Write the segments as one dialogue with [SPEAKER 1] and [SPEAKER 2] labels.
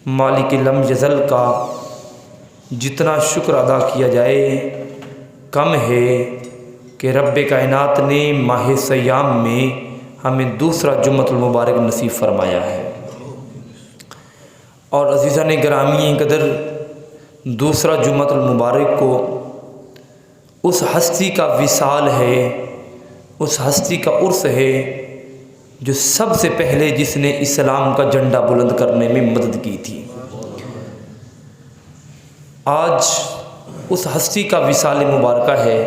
[SPEAKER 1] مالک لم یزل کا جتنا شکر ادا کیا جائے کم ہے کہ رب کائنات نے ماہ سیام میں ہمیں دوسرا جمعۃ المبارک نصیب فرمایا ہے۔ اور عزیزان گرامی قدر دوسرا جمعۃ المبارک کو اس ہستی کا وصال ہے، اس ہستی کا عرس ہے جو سب سے پہلے جس نے اسلام کا جھنڈا بلند کرنے میں مدد کی تھی۔ آج اس ہستی کا وصال مبارکہ ہے،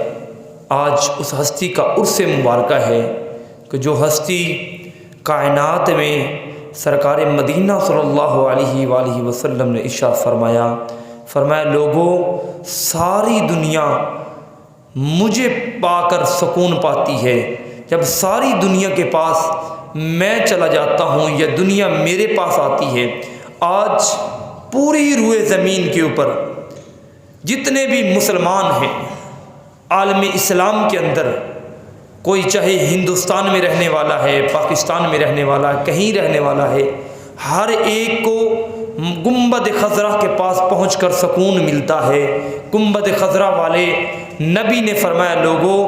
[SPEAKER 1] آج اس ہستی کا عرس مبارکہ ہے کہ جو ہستی کائنات میں سرکار مدینہ صلی اللہ علیہ وآلہ وسلم نے ارشاد فرمایا لوگوں، ساری دنیا مجھے پا کر سکون پاتی ہے جب ساری دنیا کے پاس میں چلا جاتا ہوں یا دنیا میرے پاس آتی ہے۔ آج پوری روئے زمین کے اوپر جتنے بھی مسلمان ہیں عالم اسلام کے اندر، کوئی چاہے ہندوستان میں رہنے والا ہے، پاکستان میں رہنے والا ہے، کہیں رہنے والا ہے، ہر ایک کو گنبد خضرا کے پاس پہنچ کر سکون ملتا ہے۔ گنبد خضرا والے نبی نے فرمایا لوگوں،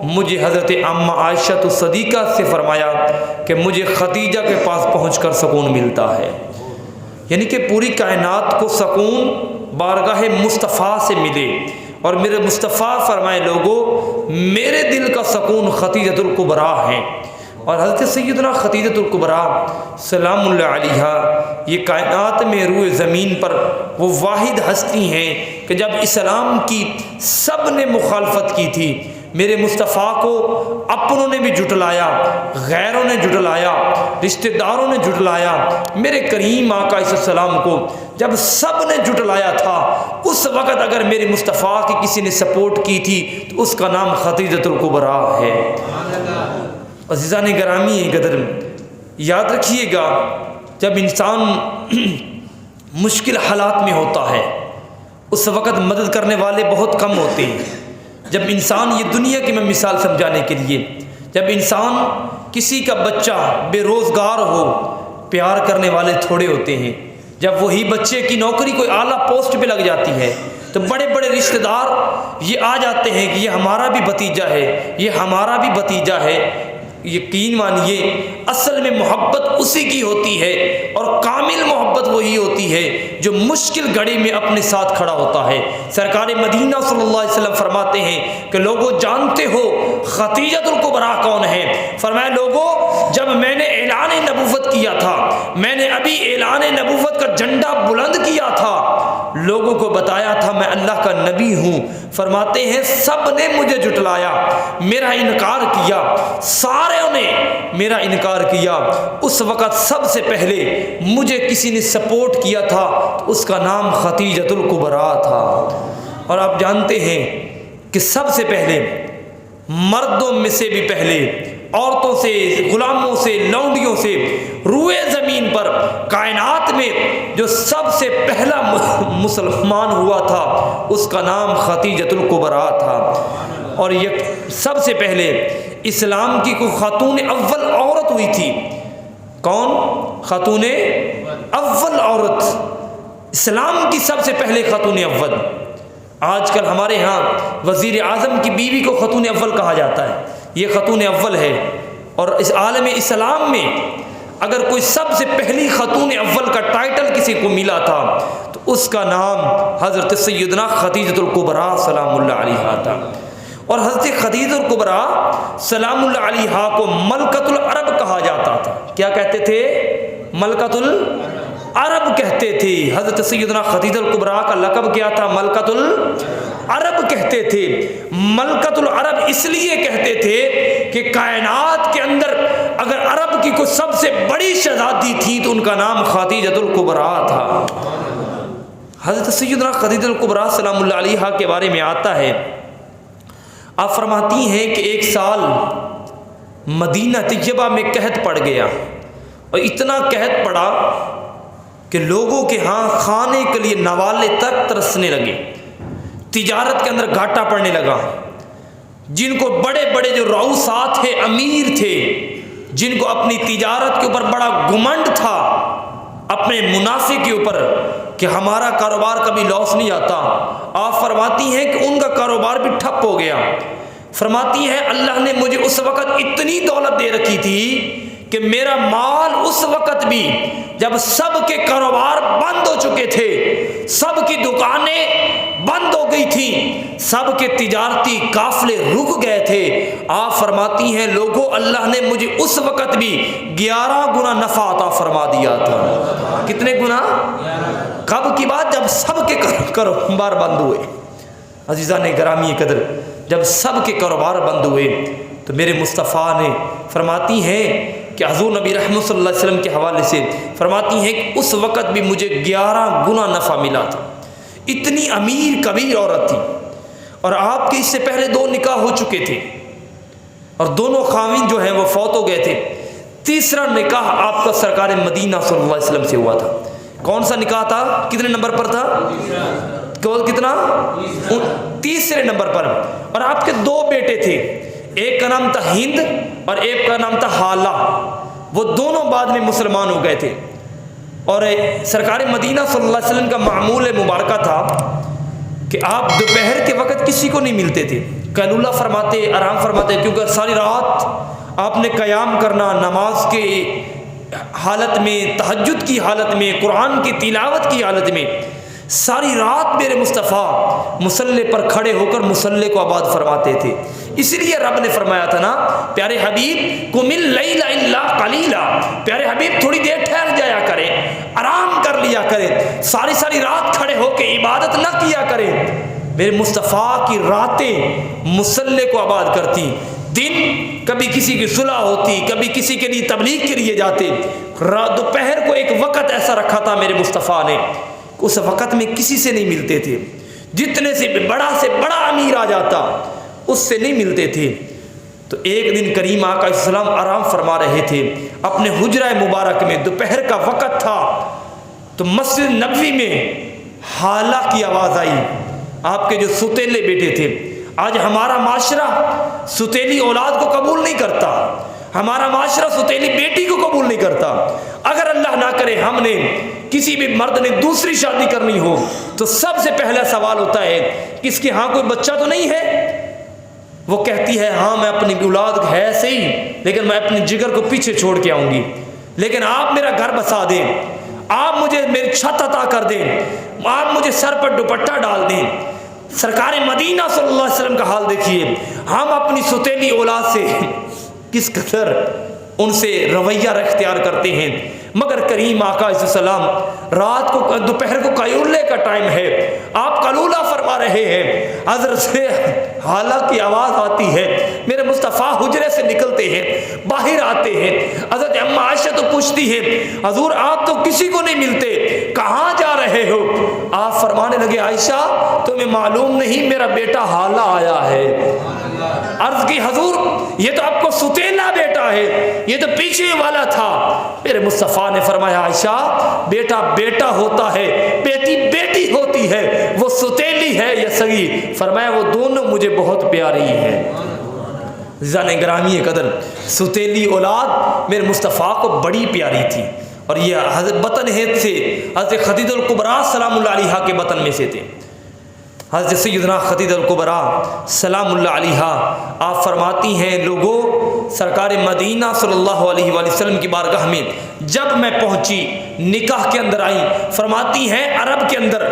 [SPEAKER 1] مجھے حضرت امّہ عائشہ صدیقہ سے فرمایا کہ مجھے خدیجہ کے پاس پہنچ کر سکون ملتا ہے، یعنی کہ پوری کائنات کو سکون بارگاہ مصطفیٰ سے ملے۔ اور میرے مصطفیٰ فرمائے لوگوں، میرے دل کا سکون خدیجۃ الکبریٰ ہیں۔ اور حضرت سیدنا خدیجۃ الکبریٰ سلام اللہ علیہا یہ کائنات میں روئے زمین پر وہ واحد ہستی ہیں کہ جب اسلام کی سب نے مخالفت کی تھی، میرے مصطفیٰ کو اپنوں نے بھی جھٹلایا، غیروں نے جھٹلایا، رشتہ داروں نے جھٹلایا، میرے کریم آقا علیہ السلام کو جب سب نے جھٹلایا تھا، اس وقت اگر میرے مصطفیٰ کی کسی نے سپورٹ کی تھی تو اس کا نام خدیجۃ الکبریٰ ہے۔ عزیزان گرامی قدر یاد رکھیے گا، جب انسان مشکل حالات میں ہوتا ہے اس وقت مدد کرنے والے بہت کم ہوتے ہیں۔ جب انسان یہ دنیا کی میں مثال سمجھانے کے لیے، جب انسان کسی کا بچہ بے روزگار ہو، پیار کرنے والے تھوڑے ہوتے ہیں۔ جب وہی بچے کی نوکری کوئی اعلیٰ پوسٹ پہ لگ جاتی ہے تو بڑے بڑے رشتہ دار یہ آ جاتے ہیں کہ یہ ہمارا بھی بھتیجا ہے، یہ ہمارا بھی بھتیجا ہے۔ یقین مانیے اصل میں محبت اسی کی ہوتی ہے، اور کامل محبت وہی ہوتی ہے جو مشکل گھڑی میں اپنے ساتھ کھڑا ہوتا ہے۔ سرکار مدینہ صلی اللہ علیہ وسلم فرماتے ہیں کہ لوگوں جانتے ہو خدیجۃ الکبریٰ کون ہے؟ فرمایا لوگوں، جب میں نے اعلان نبوت کیا تھا، میں نے ابھی اعلان نبوت کا جھنڈا بلند کیا تھا، لوگوں کو بتایا تھا میں اللہ کا نبی ہوں، فرماتے ہیں سب نے مجھے جھٹلایا، میرا انکار کیا، سارے نے میرا انکار کیا۔ اس وقت سب سے پہلے مجھے کسی نے سپورٹ کیا تھا تو اس کا نام خدیجۃ الکبریٰ تھا۔ اور آپ جانتے ہیں کہ سب سے پہلے مردوں میں سے بھی پہلے عورتوں سے، غلاموں سے، لونڈیوں سے روئے زمین پر کائنات میں جو سب سے پہلا مسلمان ہوا تھا اس کا نام خدیجۃ الکبریٰ تھا۔ اور یہ سب سے پہلے اسلام کی کوئی خاتون اول عورت ہوئی تھی۔ کون؟ خاتون اول عورت، اسلام کی سب سے پہلے خاتون اول۔ آج کل ہمارے ہاں وزیر اعظم کی بیوی کو خاتون اول کہا جاتا ہے، یہ خاتون اول ہے۔ اور اس عالم اسلام میں اگر کوئی سب سے پہلی خاتون اول کا ٹائٹل کسی کو ملا تھا تو اس کا نام حضرت سیدنا خدیجۃ الکبریٰ سلام اللہ علیہا تھا۔ اور حضرت خدیجہ الکبریٰ سلام اللہ علیہا کو ملکۃ العرب کہا جاتا تھا۔ کیا کہتے تھے؟ ملکۃ العرب کہتے تھے۔ حضرت سیدنا خدیجہ الکبریٰ کا لقب کیا تھا؟ ملکۃ العرب کہتے تھے۔ ملکۃ العرب اس لیے کہتے تھے کہ کائنات کے اندر اگر عرب کی کوئی سب سے بڑی شہزادی تھی تو ان کا نام خدیجۃ الکبریٰ تھا۔ حضرت سیدنا خدیجہ الکبریٰ سلام اللہ علیہا کے بارے میں آتا ہے، آپ فرماتی ہیں کہ ایک سال مدینہ طیبہ میں قحط پڑ گیا، اور اتنا قحط پڑا کہ لوگوں کے ہاں کھانے کے لیے نوالے تک ترسنے لگے، تجارت کے اندر گھاٹا پڑنے لگا۔ جن کو بڑے بڑے جو رؤسات تھے، امیر تھے، جن کو اپنی تجارت کے اوپر بڑا گھمنڈ تھا، اپنے منافع کے اوپر کہ ہمارا کاروبار کبھی لاس نہیں آتا، آپ فرماتی ہیں کہ ان کا کاروبار بھی ٹھپ ہو گیا۔ فرماتی ہیں اللہ نے مجھے اس وقت اتنی دولت دے رکھی تھی کہ میرا مال اس وقت بھی جب سب کے کاروبار بند ہو چکے تھے، سب کی دکانیں بند ہو گئی تھیں، سب کے تجارتی قافلے رک گئے تھے، آپ فرماتی ہیں لوگوں اللہ نے مجھے اس وقت بھی 11 گنا نفع عطا فرما دیا تھا۔ کتنے گنا؟ کب کی بات؟ جب سب کے کاروبار بند ہوئے۔ عزیزان گرامی قدر، جب سب کے کاروبار بند ہوئے تو میرے مصطفیٰ نے فرماتی ہیں کہ حضور نبی رحمت صلی اللہ علیہ وسلم کے حوالے سے فرماتی ہیں کہ اس وقت بھی مجھے 11 گنا نفع ملا تھا۔ اتنی امیر کبیر عورت تھی، اور آپ کے اس سے پہلے 2 نکاح ہو چکے تھے اور دونوں خاوند جو ہیں وہ فوت ہو گئے تھے۔ تیسرا نکاح آپ کا سرکار مدینہ صلی اللہ علیہ وسلم سے ہوا تھا۔ کون سا نکاح تھا؟ کتنے نمبر پر تھا؟ کتنا؟ تیسرے نمبر پر۔ اور آپ کے 2 بیٹے تھے، ایک کا نام تھا ہند اور ایک کا نام تھا حالہ، وہ دونوں بعد میں مسلمان ہو گئے تھے۔ اور سرکار مدینہ صلی اللہ علیہ وسلم کا معمول مبارکہ تھا کہ آپ دوپہر کے وقت کسی کو نہیں ملتے تھے، قیلولہ فرماتے، آرام فرماتے، کیونکہ ساری رات آپ نے قیام کرنا، نماز کے حالت میں، تہجد کی حالت میں، قرآن کی تلاوت کی حالت میں ساری رات میرے مصطفیٰ مصلی پر کھڑے ہو کر مصلی کو آباد فرماتے تھے۔ اس لیے رب نے فرمایا تھا نا پیارے حبیب قم اللیل الا قلیلا، پیارے حبیب تھوڑی دیر ٹھہر جایا کریں، آرام کر لیا کریں، ساری رات کھڑے ہو کے عبادت نہ کیا کریں۔ میرے مصطفیٰ کی راتیں مصلی کو آباد کرتی، دن کبھی کسی کی صلح ہوتی، کبھی کسی کے لیے تبلیغ کے لیے جاتے، دوپہر کو ایک وقت ایسا رکھا تھا میرے مصطفیٰ نے، اس وقت میں کسی سے نہیں ملتے تھے، جتنے سے بڑا امیر آ جاتا اس سے نہیں ملتے تھے۔ تو ایک دن کریم آقا علیہ السلام آرام فرما رہے تھے اپنے حجرہ مبارک میں، دوپہر کا وقت تھا، تو مسجد نبوی میں حالہ کی آواز آئی، آپ کے جو ستیلے بیٹے تھے۔ آج ہمارا معاشرہ ستیلی اولاد کو قبول نہیں کرتا، ہمارا معاشرہ ستیلی بیٹی کو قبول نہیں کرتا۔ اگر اللہ نہ کرے ہم نے کسی بھی مرد نے دوسری شادی کرنی ہو تو سب سے پہلا سوال ہوتا ہے کہ اس کے ہاں کوئی بچہ تو نہیں ہے؟ وہ کہتی ہے ہاں میں اپنی اولاد ہے صحیح، لیکن میں اپنے جگر کو پیچھے چھوڑ کے آؤں گی، لیکن آپ میرا گھر بسا دیں، آپ مجھے میری چھت عطا کر دیں، آپ مجھے سر پر دوپٹہ ڈال دیں۔ سرکار مدینہ صلی اللہ علیہ وسلم کا حال دیکھیے، ہم اپنی ستیلی اولاد سے کس قدر ان سے رویہ اختیار کرتے ہیں، مگر کریم آقا علیہ السلام رات کو، دوپہر کو قیلولے کا ٹائم ہے، آپ قیلولہ فرما رہے ہیں، حضرت سے حالہ کی آواز آتی ہے، میرے مصطفیٰ حجرے سے نکلتے ہیں، باہر آتے ہیں، حضرت اما عائشہ تو پوچھتی ہے حضور آپ تو کسی کو نہیں ملتے، کہاں جا رہے ہو؟ آپ فرمانے لگے عائشہ تمہیں معلوم نہیں میرا بیٹا حالہ آیا ہے۔ عرض کی حضور یہ تو آپ کو ستیلا بیٹا ہے، یہ تو پیچھے والا تھا۔ میرے مصطفیٰ نے فرمایا عائشہ بیٹا بیٹا ہوتا ہے، بیٹی بیٹی ہوتی ہے، وہ ستیلی ہے یا سگی؟ فرمایا وہ دونوں مجھے بہت پیاری ہے۔ زن گرامی قدر ستیلی اولاد میرے مصطفیٰ کو بڑی پیاری تھی، اور یہ حضرت بطن ہند سے حضرت خدیجہ الکبریٰ سلام اللہ علیہا کے بطن میں سے تھے۔ حضرت سیدنا خدیجہ الکبریٰ سلام اللہ علیہا آپ فرماتی ہیں لوگوں سرکار مدینہ صلی اللہ علیہ وآلہ وسلم کی بارگاہ میں جب میں پہنچی، نکاح کے اندر آئی، فرماتی ہیں عرب کے اندر،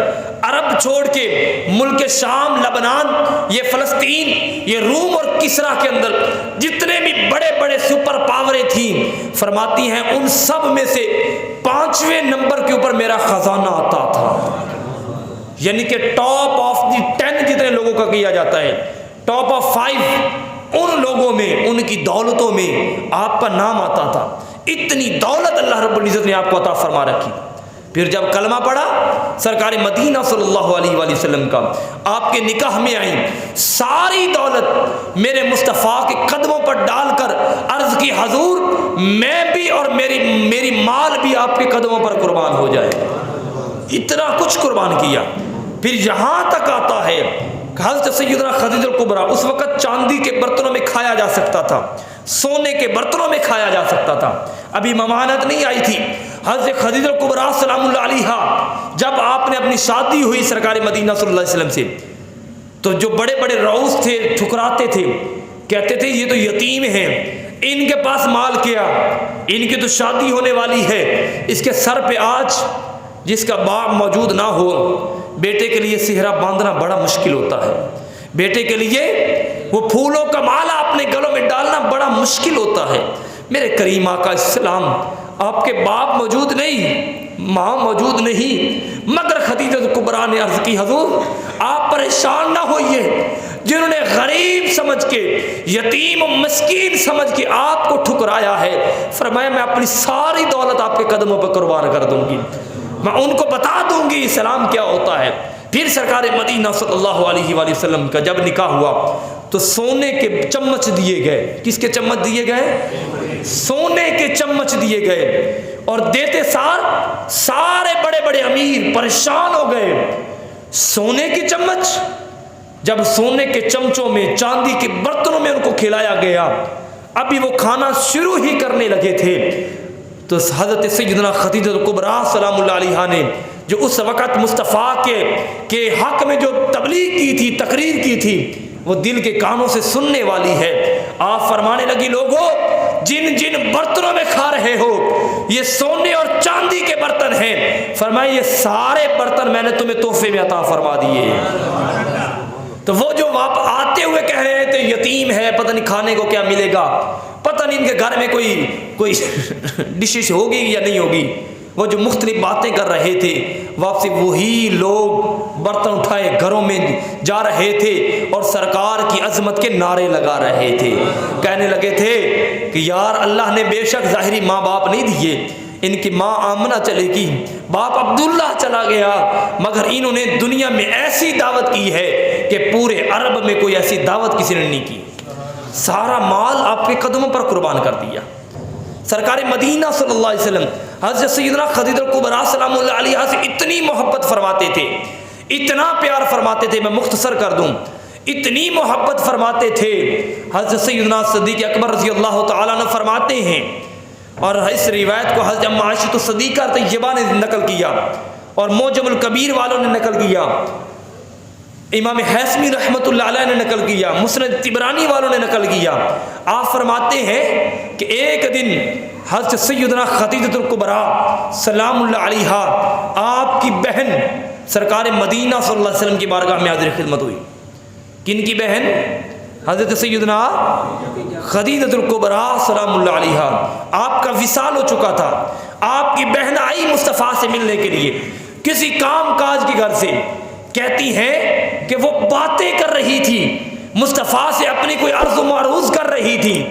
[SPEAKER 1] عرب چھوڑ کے ملک شام، لبنان، یہ فلسطین، یہ روم اور کسرا کے اندر جتنے بھی بڑے بڑے سپر پاوریں تھیں، فرماتی ہیں ان سب میں سے 5ویں نمبر کے اوپر میرا خزانہ آتا تھا، یعنی کہ ٹاپ آف دی 10 جتنے لوگوں کا کیا جاتا ہے، ٹاپ آف 5 ان لوگوں میں، ان کی دولتوں میں آپ کا نام آتا تھا۔ اتنی دولت اللہ رب العزت نے آپ کو عطا فرما رکھی۔ پھر جب کلمہ پڑھا سرکار مدینہ صلی اللہ علیہ وآلہ وسلم کا، آپ کے نکاح میں آئیں، ساری دولت میرے مصطفیٰ کے قدموں پر ڈال کر عرض کی حضور میں بھی اور میری مال بھی آپ کے قدموں پر قربان ہو جائے۔ اتنا کچھ قربان کیا۔ پھر یہاں تک آتا ہے حضرت سیدنا خدیجہ الکبریٰ، اس وقت چاندی کے برتنوں میں کھایا جا سکتا تھا، سونے کے برتنوں میں کھایا جا سکتا تھا، ابھی ممانعت نہیں آئی تھی۔ حضرت خدیجہ کبریٰ سلام اللہ علیہا جب آپ نے اپنی شادی ہوئی سرکار مدینہ صلی اللہ علیہ وسلم سے، تو جو بڑے بڑے رؤوس تھے ٹھکراتے تھے، کہتے تھے یہ تو یتیم ہیں، ان کے پاس مال کیا، ان کی تو شادی ہونے والی ہے، اس کے سر پہ آج جس کا باپ موجود نہ ہو، بیٹے کے لیے سہرا باندھنا بڑا مشکل ہوتا ہے، بیٹے کے لیے وہ پھولوں کا مالا اپنے گلوں میں ڈالنا بڑا مشکل ہوتا ہے۔ میرے کریم آقا السلام، آپ کے باپ موجود نہیں، ماں موجود نہیں، مگر خدیجہ کبریٰ نے عرض کی حضور آپ پریشان نہ ہوئیے، جنہوں نے غریب سمجھ کے، یتیم و مسکین سمجھ کے آپ کو ٹھکرایا ہے، فرمایا میں اپنی ساری دولت آپ کے قدموں پہ قربان کر دوں گی، میں ان کو بتا دوں گی اسلام کیا ہوتا ہے۔ پھر سرکار مدینہ صلی اللہ علیہ وآلہ وسلم کا جب نکاح ہوا تو سونے کے چمچ دیے گئے۔ کس کے چمچ دیے گئے؟ سونے کے چمچ دیے گئے، اور دیتے سارے بڑے بڑے امیر پریشان ہو گئے۔ سونے کی چمچ، جب سونے کے چمچوں میں چاندی کے برتنوں میں ان کو کھلایا گیا، ابھی وہ کھانا شروع ہی کرنے لگے تھے تو حضرت سیدنا خدیجہ کبریٰ سلام اللہ علیہا نے، جو اس وقت مصطفیٰ کے حق میں جو تبلیغ کی تھی، تقریر کی تھی، وہ دل کے کانوں سے سننے والی ہے۔ آپ فرمانے لگی لوگوں جن جن برتنوں میں کھا رہے ہو یہ سونے اور چاندی کے برتن ہیں، فرمایا یہ سارے برتن میں نے تمہیں تحفے میں عطا فرما دیے۔ تو وہ جو آتے ہوئے کہہ رہے تھے یتیم ہے، پتہ نہیں کھانے کو کیا ملے گا، پتہ نہیں ان کے گھر میں کوئی ڈشش ہوگی یا نہیں ہوگی، وہ جو مختلف باتیں کر رہے تھے، واپسی وہی لوگ برتن اٹھائے گھروں میں جا رہے تھے اور سرکار کی عظمت کے نعرے لگا رہے تھے، کہنے لگے تھے کہ یار اللہ نے بے شک ظاہری ماں باپ نہیں دیے، ان کی ماں آمنہ چلے گی، باپ عبداللہ چلا گیا، مگر انہوں نے دنیا میں ایسی دعوت کی ہے کہ پورے عرب میں کوئی ایسی دعوت کسی نے نہیں کی، سارا مال آپ کے قدموں پر قربان کر دیا۔ سرکار مدینہ صلی اللہ علیہ وسلم حضرت سیدنا خدیجہ کبریٰ سلام اللہ علیہا سے اتنی محبت فرماتے تھے، اتنا پیار فرماتے تھے، میں مختصر کر دوں، اتنی محبت فرماتے تھے۔ حضرت سیدنا صدیق اکبر رضی اللہ تعالیٰ عنہ فرماتے ہیں، اور اس روایت کو حضرت ام عائشہ صدیقہ طیبہ نے نقل کیا اور معجم الکبیر والوں نے نقل کیا، امام حیثمی رحمۃ اللہ علیہ نے نقل کیا، مسند طبرانی والوں نے نقل کیا۔ آپ فرماتے ہیں کہ ایک دن حضرت سیدنا خدیجہ کبریٰ سلام اللہ علیہا آپ کی بہن سرکار مدینہ صلی اللہ علیہ وسلم کی بارگاہ میں حاضر خدمت ہوئی۔ کن کی بہن؟ حضرت سیدنا خدیجہ کبریٰ سلام اللہ علیہا، آپ کا وصال ہو چکا تھا، آپ کی بہن آئی مصطفیٰ سے ملنے کے لیے کسی کام کاج کے گھر سے، کہتی ہیں کہ وہ باتیں کر رہی تھی مصطفیٰ سے، اپنی کوئی عرض و معروض کر رہی تھی،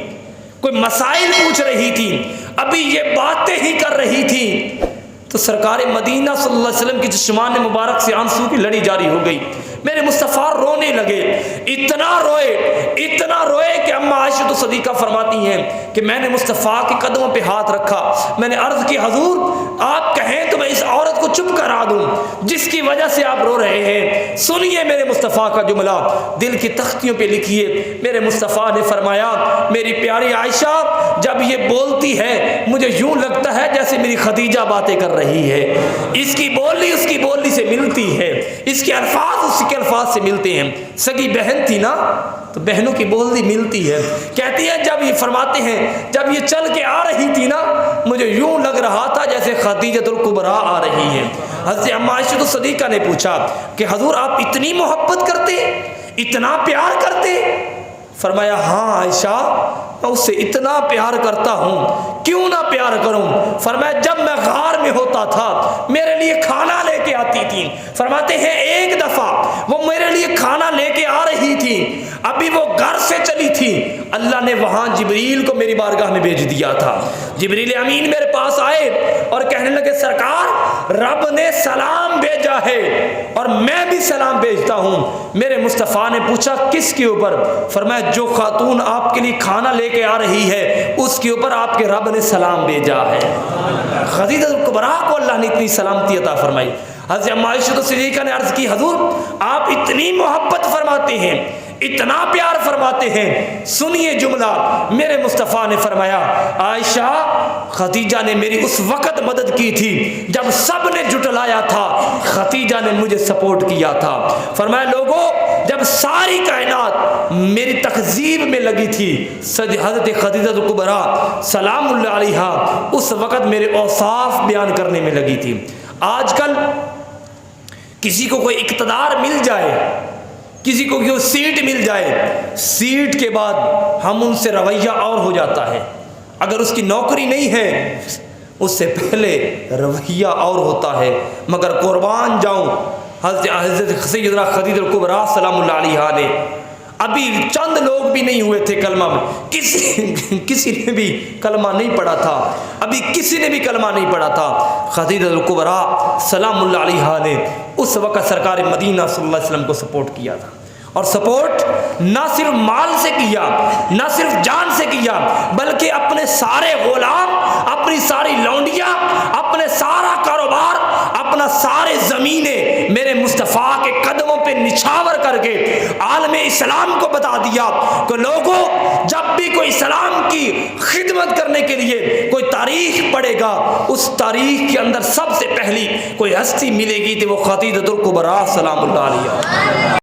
[SPEAKER 1] کوئی مسائل پوچھ رہی تھی، ابھی یہ باتیں ہی کر رہی تھی تو سرکار مدینہ صلی اللہ علیہ وسلم کی چشمان مبارک سے آنسو کی لڑی جاری ہو گئی۔ میرے مصطفیٰ رونے لگے، اتنا روئے کہ اما عائشہ صدیقہ فرماتی ہیں کہ میں نے مصطفیٰ کے قدموں پہ ہاتھ رکھا، میں نے عرض کی حضور آپ کہیں تو میں اس عورت کو چپ کرا دوں جس کی وجہ سے آپ رو رہے ہیں، سنیے میرے مصطفیٰ کا جملہ، دل کی تختیوں پہ لکھیے۔ میرے مصطفیٰ نے فرمایا میری پیاری عائشہ جب یہ بولتی ہے مجھے یوں لگتا ہے جیسے میری خدیجہ باتیں کر رہی ہے، اس کی بولی اس کی بولی سے ملتی ہے، اس کے الفاظ اس کے الفاظ سے ملتے ہیں، سگی بہن تھی نا تو بہنوں کی بولی ملتی ہے۔ کہتی ہے جب یہ فرماتے ہیں جب یہ چل کے آ رہی تھی نا مجھے یوں لگ رہا تھا جیسے خدیجہ کبریٰ آ رہی ہے۔ حضرت ام عائشہ صدیقہ نے پوچھا کہ حضور آپ اتنی محبت کرتے، اتنا پیار کرتے؟ فرمایا ہاں عائشہ میں اس سے اتنا پیار کرتا ہوں، کیوں نہ پیار کروں؟ فرمایا جب میں غار میں ہوتا تھا میرے لیے کھانا لے کے آتی تھی، فرماتے ہیں ایک دفعہ وہ میرے لیے کھانا لے کے آ رہی تھی، ابھی وہ گھر سے چلی تھی، اللہ نے وہاں جبریل کو میری بارگاہ میں بھیج دیا تھا، جبریل امین میرے پاس آئے اور کہنے لگے سرکار رب نے سلام بھیجا ہے اور میں بھی سلام بھیجتا ہوں۔ میرے مصطفیٰ نے پوچھا کس کے اوپر؟ فرمایا جو خاتون آپ کے لیے کھانا لے کے آ رہی ہے اس کے اوپر آپ کے رب نے سلام بھیجا ہے۔ خدیجہ کبریٰ کو اللہ نے اتنی سلامتی عطا فرمائی۔ حضرت ام عائشہ صدیقہ نے عرض کی حضور آپ اتنی محبت فرماتے ہیں، اتنا پیار فرماتے ہیں. سنیے جملہ میرے مصطفیٰ نے فرمایا, عائشہ خدیجہ نے میری اس وقت مدد کی تھی جب سب نے جھٹلایا تھا, خدیجہ نے مجھے سپورٹ کیا تھا. فرمایا لوگوں جب ساری کائنات میری تہذیب میں لگی تھی, حضرت خدیجہ کبریٰ سلام اللہ علیہا اس وقت میرے اوصاف بیان کرنے میں لگی تھی. آج کل کسی کو کوئی اقتدار مل جائے, کسی کو کوئی سیٹ مل جائے, سیٹ کے بعد ہم ان سے رویہ اور ہو جاتا ہے. اگر اس کی نوکری نہیں ہے اس سے پہلے رویہ اور ہوتا ہے. مگر قربان جاؤں حضرت سیدنا خدیجہ کبریٰ سلام اللہ علیہا نے, ابھی چند لوگ بھی نہیں ہوئے تھے کلمہ میں, کسی نے بھی کلمہ نہیں پڑھا تھا, ابھی کسی نے بھی کلمہ نہیں پڑھا تھا. خدیجہ کبریٰ سلام اللہ علیہا نے اس وقت سرکار مدینہ صلی اللہ علیہ وسلم کو سپورٹ کیا تھا. اور سپورٹ نہ صرف مال سے کیا, نہ صرف جان سے کیا, بلکہ اپنے سارے غلام, اپنی ساری لونڈیاں, اپنے سارا کاروبار, اپنا سارے زمینیں میرے مصطفیٰ کے قدموں پہ نچھاور کر کے عالم اسلام کو بتا دیا کہ لوگوں جب بھی کوئی اسلام کی خدمت کرنے کے لیے کوئی تاریخ پڑھے گا, اس تاریخ کے اندر سب سے پہلی کوئی ہستی ملے گی تو وہ خدیجہ کبریٰ سلام اللہ علیہا.